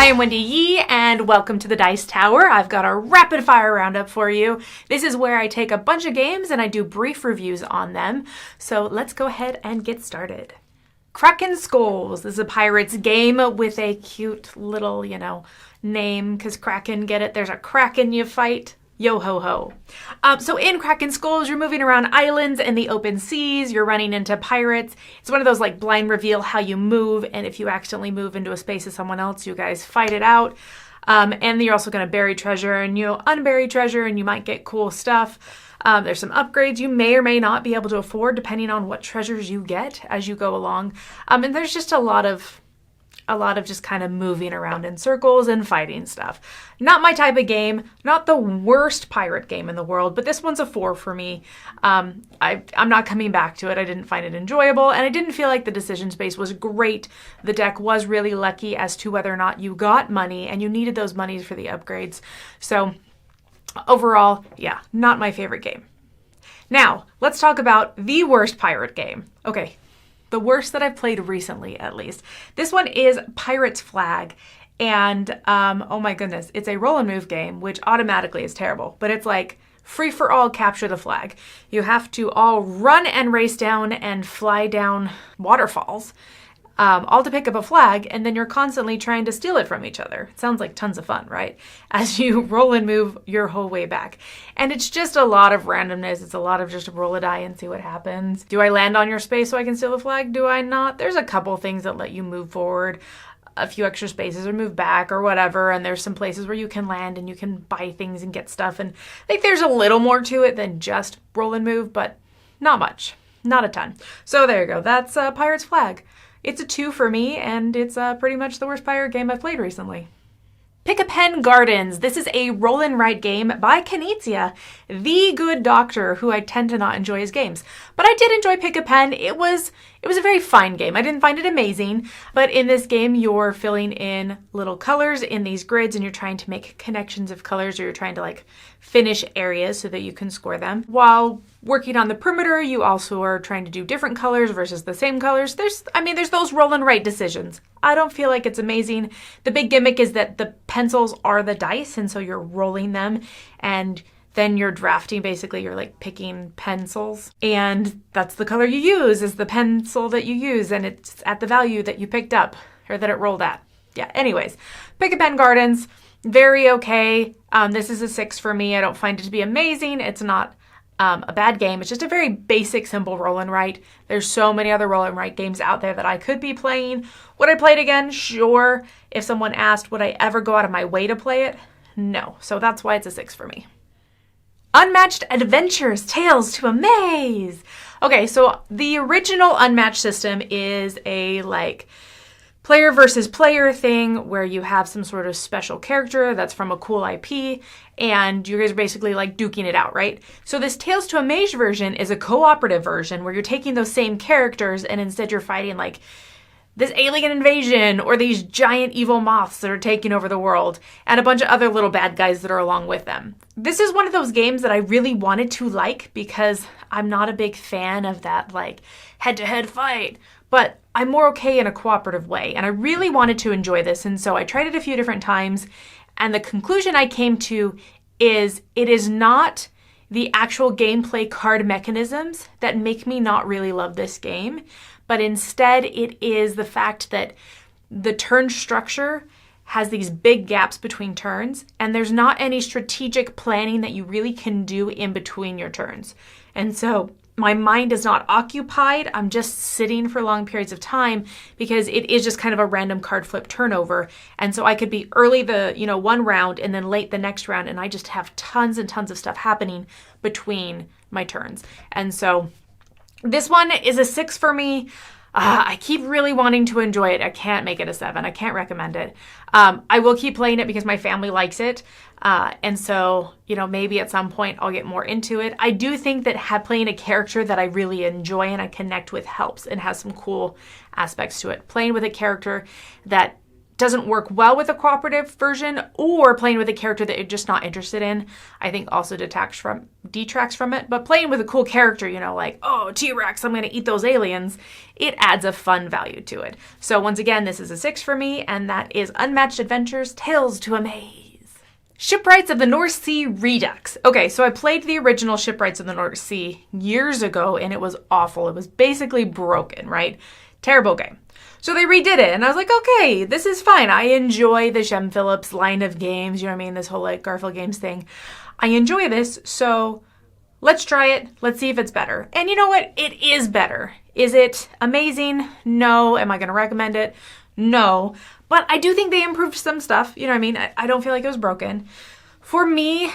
I am Wendy Yi, and welcome to the Dice Tower. I've got a rapid fire roundup for you. This is where I take a bunch of games and I do brief reviews on them. So let's go ahead and get started. Kraken Skulls. This is a pirate's game with a cute little, name, because Kraken, get it? There's a Kraken you fight. Yo ho ho. So in Kraken Skulls, you're moving around islands and the open seas. You're running into pirates. It's one of those like blind reveal how you move, and if you accidentally move into a space of someone else, you guys fight it out. And you're also going to bury treasure and unbury treasure, and you might get cool stuff. There's some upgrades you may or may not be able to afford depending on what treasures you get as you go along. And there's just a lot of just kind of moving around in circles and fighting stuff. Not my type of game, not the worst pirate game in the world, but this one's a 4 for me. I'm not coming back to it. I didn't find it enjoyable, and I didn't feel like the decision space was great. The deck was really lucky as to whether or not you got money, and you needed those monies for the upgrades. So overall, yeah, not my favorite game. Now, let's talk about the worst pirate game. Okay. The worst that I've played recently, at least. This one is Pirate's Flag, and oh my goodness, it's a roll and move game, which automatically is terrible, but it's like free for all, capture the flag. You have to all run and race down and fly down waterfalls, all to pick up a flag, and then you're constantly trying to steal it from each other. It sounds like tons of fun, right? As you roll and move your whole way back. And it's just a lot of randomness. It's a lot of just roll a die and see what happens. Do I land on your space so I can steal the flag? Do I not? There's a couple things that let you move forward, a few extra spaces, or move back or whatever, and there's some places where you can land and you can buy things and get stuff, and I think there's a little more to it than just roll and move, but not much. Not a ton. So there you go. That's Pirate's Flag. It's a 2 for me, and it's pretty much the worst pirate game I've played recently. Pick a Pen Gardens. This is a roll and write game by Knizia, the good doctor who I tend to not enjoy his games. But I did enjoy Pick a Pen. It was a very fine game. I didn't find it amazing, but in this game you're filling in little colors in these grids, and you're trying to make connections of colors, or you're trying to like finish areas so that you can score them. While working on the perimeter, you also are trying to do different colors versus the same colors. There's those roll and write decisions. I don't feel like it's amazing. The big gimmick is that the pencils are the dice, and so you're rolling them, and then you're drafting. Basically, you're like picking pencils, and that's the color you use is the pencil that you use, and it's at the value that you picked up or that it rolled at. Yeah, anyways, Pick a Pen Gardens, very okay. This is a 6 for me. I don't find it to be amazing. It's not a bad game. It's just a very basic, simple roll and write. There's so many other roll and write games out there that I could be playing. Would I play it again? Sure. If someone asked, would I ever go out of my way to play it? No. So that's why it's a 6 for me. Unmatched Adventures, Tales to Amaze. Okay, so the original Unmatched system is a player versus player thing where you have some sort of special character that's from a cool IP, and you guys are basically like duking it out, right? So this Tales to Amaze version is a cooperative version where you're taking those same characters, and instead you're fighting like this alien invasion or these giant evil moths that are taking over the world, and a bunch of other little bad guys that are along with them. This is one of those games that I really wanted to like because I'm not a big fan of that like head-to-head fight, but I'm more okay in a cooperative way, and I really wanted to enjoy this, and so I tried it a few different times, and the conclusion I came to is it is not the actual gameplay card mechanisms that make me not really love this game, but instead it is the fact that the turn structure has these big gaps between turns, and there's not any strategic planning that you really can do in between your turns. And so my mind is not occupied. I'm just sitting for long periods of time because it is just kind of a random card flip turnover. And so I could be early the, one round and then late the next round, and I just have tons and tons of stuff happening between my turns. And so this one is a 6 for me. I keep really wanting to enjoy it. I can't make it a 7. I can't recommend it. I will keep playing it because my family likes it. And so, maybe at some point I'll get more into it. I do think that playing a character that I really enjoy and I connect with helps and has some cool aspects to it. Playing with a character that doesn't work well with a cooperative version, or playing with a character that you're just not interested in, I think also detracts from it. But playing with a cool character, you know, like, oh, T-Rex, I'm going to eat those aliens, it adds a fun value to it. So once again, this is a 6 for me, and that is Unmatched Adventures, Tales to Amaze. Shipwrights of the North Sea Redux. Okay, so I played the original Shipwrights of the North Sea years ago, and it was awful. It was basically broken, right? Terrible game. So they redid it, and I was like, okay, this is fine. I enjoy the Shem Phillips line of games, you know what I mean? This whole like Garfield Games thing. I enjoy this, so let's try it. Let's see if it's better. And you know what? It is better. Is it amazing? No. Am I going to recommend it? No. But I do think they improved some stuff. You know what I mean? I don't feel like it was broken. For me,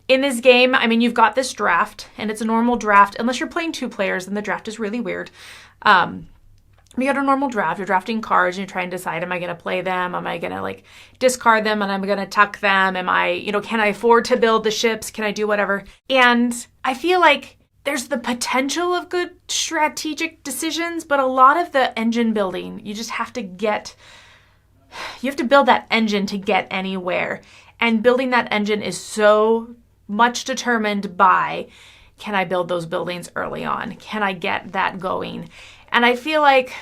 in this game, I mean, you've got this draft, and it's a normal draft. Unless you're playing 2 players, then the draft is really weird. You got a normal draft. You're drafting cards, and you're trying to decide, am I going to play them? Am I going to, like, discard them, and I'm going to tuck them? Am I, you know, can I afford to build the ships? Can I do whatever? And I feel like there's the potential of good strategic decisions, but a lot of the engine building, you just have to build that engine to get anywhere. And building that engine is so much determined by, can I build those buildings early on? Can I get that going? And I feel like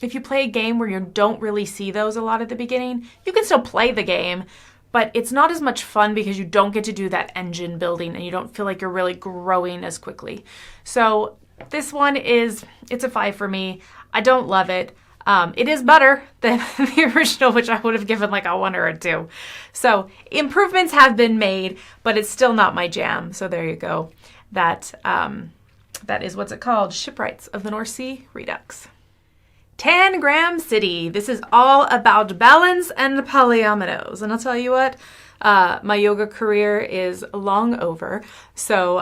if you play a game where you don't really see those a lot at the beginning, you can still play the game, but it's not as much fun because you don't get to do that engine building and you don't feel like you're really growing as quickly. So this one it's a 5 for me. I don't love it. It is better than the original, which I would have given like a 1 or a 2. So improvements have been made, but it's still not my jam. So there you go. That is what's it called? Shipwrights of the North Sea Redux. Tangram City. This is all about balance and polyominoes. And I'll tell you what, my yoga career is long over. So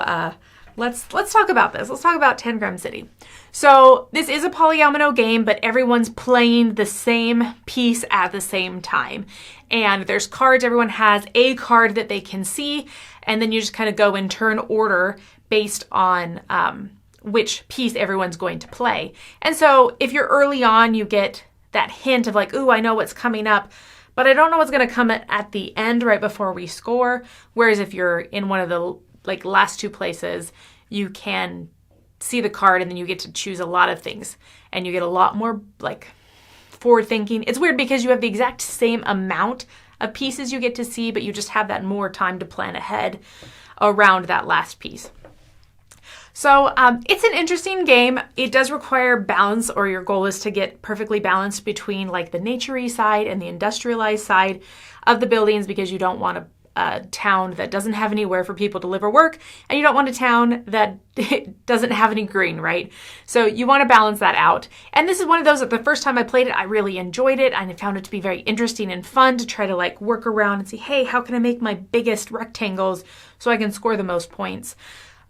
let's talk about this. Let's talk about Tangram City. So this is a polyomino game, but everyone's playing the same piece at the same time. And there's cards. Everyone has a card that they can see. And then you just kind of go in turn order based on which piece everyone's going to play. And so if you're early on, you get that hint of like, ooh, I know what's coming up, but I don't know what's going to come at the end right before we score. Whereas if you're in one of the like last 2 places, you can see the card and then you get to choose a lot of things and you get a lot more like forward thinking. It's weird because you have the exact same amount of pieces you get to see, but you just have that more time to plan ahead around that last piece. So it's an interesting game. It does require balance, or your goal is to get perfectly balanced between like the nature-y side and the industrialized side of the buildings, because you don't want a town that doesn't have anywhere for people to live or work, and you don't want a town that doesn't have any green, right? So you want to balance that out. And this is one of those that the first time I played it, I really enjoyed it, and I found it to be very interesting and fun to try to like work around and see, hey, how can I make my biggest rectangles so I can score the most points?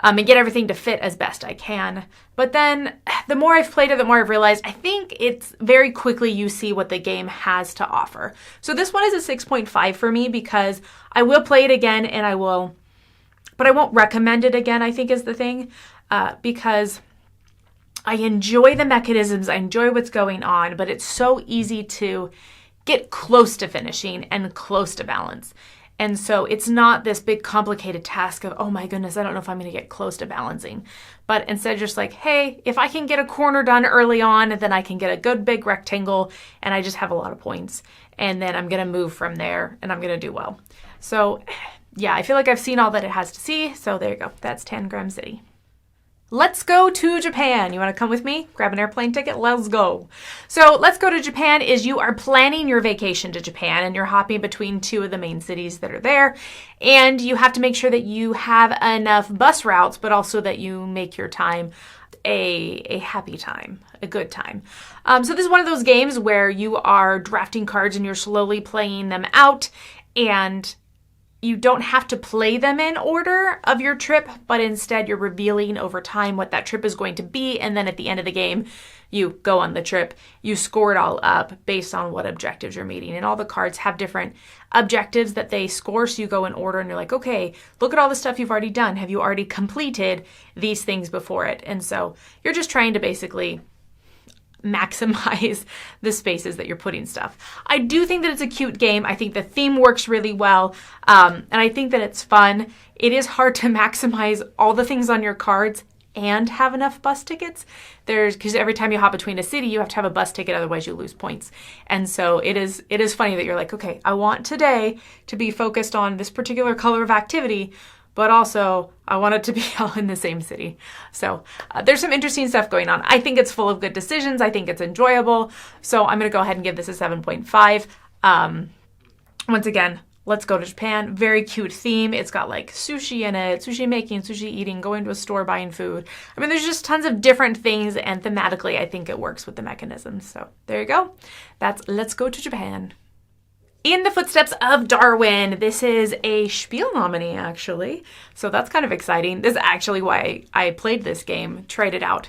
And get everything to fit as best I can. But then the more I've played it, the more I've realized I think it's very quickly you see what the game has to offer. So this one is a 6.5 for me because I will play it again but I won't recommend it again, I think is the thing, because I enjoy the mechanisms, I enjoy what's going on, but it's so easy to get close to finishing and close to balance. And so it's not this big complicated task of, oh my goodness, I don't know if I'm going to get close to balancing. But instead just like, hey, if I can get a corner done early on, then I can get a good big rectangle and I just have a lot of points. And then I'm going to move from there and I'm going to do well. So yeah, I feel like I've seen all that it has to see. So there you go. That's Tangram City. Let's go to Japan. You want to come with me? Grab an airplane ticket. Let's go. So let's go to Japan is you are planning your vacation to Japan and you're hopping between 2 of the main cities that are there. And you have to make sure that you have enough bus routes, but also that you make your time a happy time, a good time. So this is one of those games where you are drafting cards and you're slowly playing them out, and you don't have to play them in order of your trip, but instead you're revealing over time what that trip is going to be. And then at the end of the game, you go on the trip, you score it all up based on what objectives you're meeting. And all the cards have different objectives that they score. So you go in order and you're like, okay, look at all the stuff you've already done. Have you already completed these things before it? And so you're just trying to basically maximize the spaces that you're putting stuff. I do think that it's a cute game. I think the theme works really well, and I think that it's fun. It is hard to maximize all the things on your cards and have enough bus tickets. Because every time you hop between a city, you have to have a bus ticket, otherwise you lose points. And so it is funny that you're like, okay, I want today to be focused on this particular color of activity, but also I want it to be all in the same city. So there's some interesting stuff going on. I think it's full of good decisions. I think it's enjoyable. So I'm going to go ahead and give this a 7.5. Once again, let's go to Japan. Very cute theme. It's got like sushi in it, sushi making, sushi eating, going to a store, buying food. I mean, there's just tons of different things, and thematically, I think it works with the mechanisms. So there you go. That's Let's Go to Japan. In the Footsteps of Darwin. This is a Spiel nominee, actually. So that's kind of exciting. This is actually why I played this game, tried it out.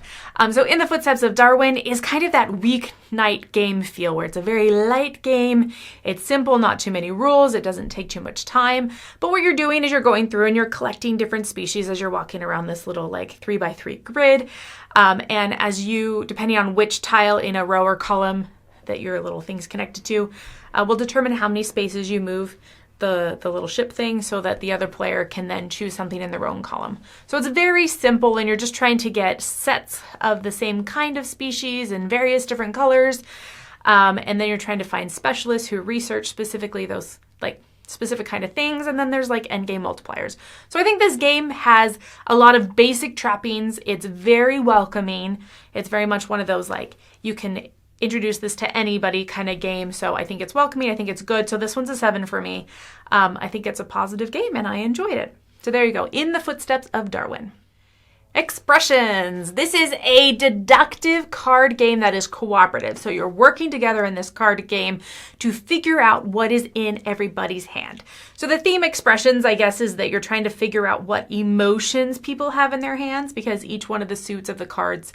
So In the Footsteps of Darwin is kind of that weeknight game feel where it's a very light game. It's simple, not too many rules. It doesn't take too much time. But what you're doing is you're going through and you're collecting different species as you're walking around this little like 3x3 grid. And as you, depending on which tile in a row or column that your little thing's connected to, will determine how many spaces you move the little ship thing so that the other player can then choose something in their own column. So it's very simple, and you're just trying to get sets of the same kind of species in various different colors. And then you're trying to find specialists who research specifically those like specific kind of things. And then there's like endgame multipliers. So I think this game has a lot of basic trappings. It's very welcoming. It's very much one of those like you can introduce this to anybody kind of game. So I think it's welcoming. I think it's good. So this one's a 7 for me. I think it's a positive game and I enjoyed it. So there you go. In the Footsteps of Darwin. Expressions. This is a deductive card game that is cooperative. So you're working together in this card game to figure out what is in everybody's hand. So the theme expressions, I guess, is that you're trying to figure out what emotions people have in their hands, because each one of the suits of the cards,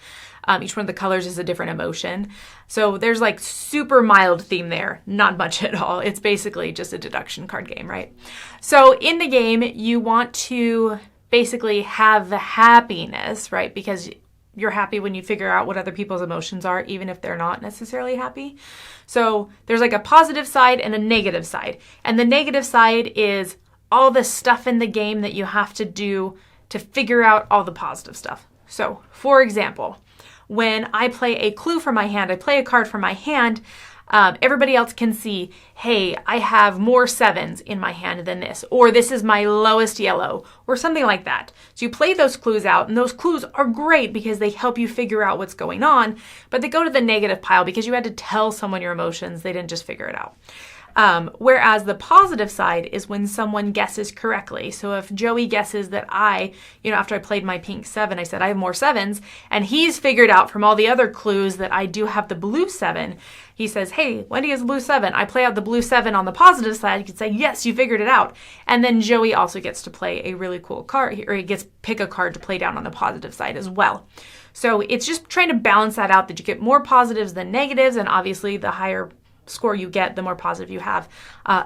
each one of the colors is a different emotion. So there's like super mild theme there, not much at all. It's basically just a deduction card game, right? So in the game, you want to basically have the happiness, right? Because you're happy when you figure out what other people's emotions are, even if they're not necessarily happy. So there's like a positive side and a negative side. And the negative side is all the stuff in the game that you have to do to figure out all the positive stuff. So for example, when I play a clue from my hand, I play a card from my hand, everybody else can see, hey, I have more 7s in my hand than this, or this is my lowest yellow, or something like that. So you play those clues out, and those clues are great because they help you figure out what's going on, but they go to the negative pile because you had to tell someone your emotions. They didn't just figure it out. Whereas the positive side is when someone guesses correctly. So if Joey guesses that after I played my pink 7, I said I have more 7s, and he's figured out from all the other clues that I do have the blue 7, he says, hey, Wendy has a blue 7. I play out the blue 7 on the positive side. You can say, yes, you figured it out. And then Joey also gets to play a really cool card, or he gets to pick a card to play down on the positive side as well. So it's just trying to balance that out, that you get more positives than negatives, and obviously the higher score you get, the more positive you have,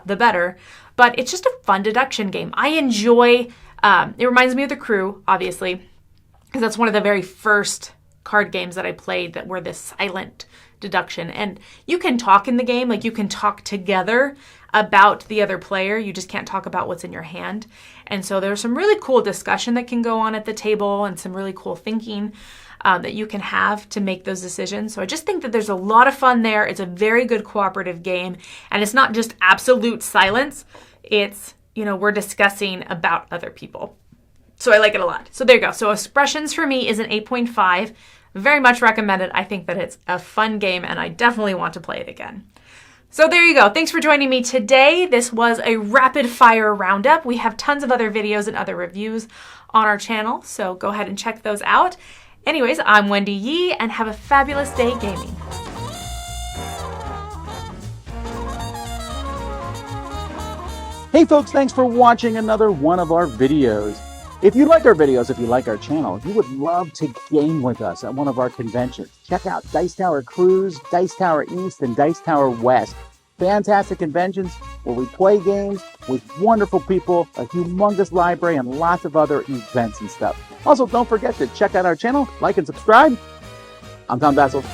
the better. But it's just a fun deduction game. I enjoy, it reminds me of The Crew, obviously, because that's one of the very first card games that I played that were this silent deduction. And you can talk in the game, like you can talk together about the other player. You just can't talk about what's in your hand. And so there's some really cool discussion that can go on at the table and some really cool thinking that you can have to make those decisions. So I just think that there's a lot of fun there. It's a very good cooperative game. And it's not just absolute silence. It's, we're discussing about other people. So I like it a lot. So there you go. So Expressions for me is an 8.5. Very much recommended. I think that it's a fun game and I definitely want to play it again. So there you go. Thanks for joining me today. This was a rapid fire roundup. We have tons of other videos and other reviews on our channel, so go ahead and check those out. Anyways, I'm Wendy Yi, and have a fabulous day gaming. Hey folks, thanks for watching another one of our videos. If you like our videos, if you like our channel, if you would love to game with us at one of our conventions, check out Dice Tower Cruise, Dice Tower East, and Dice Tower West. Fantastic conventions where we play games with wonderful people, a humongous library, and lots of other events and stuff. Also, don't forget to check out our channel, like and subscribe. I'm Tom Bassel.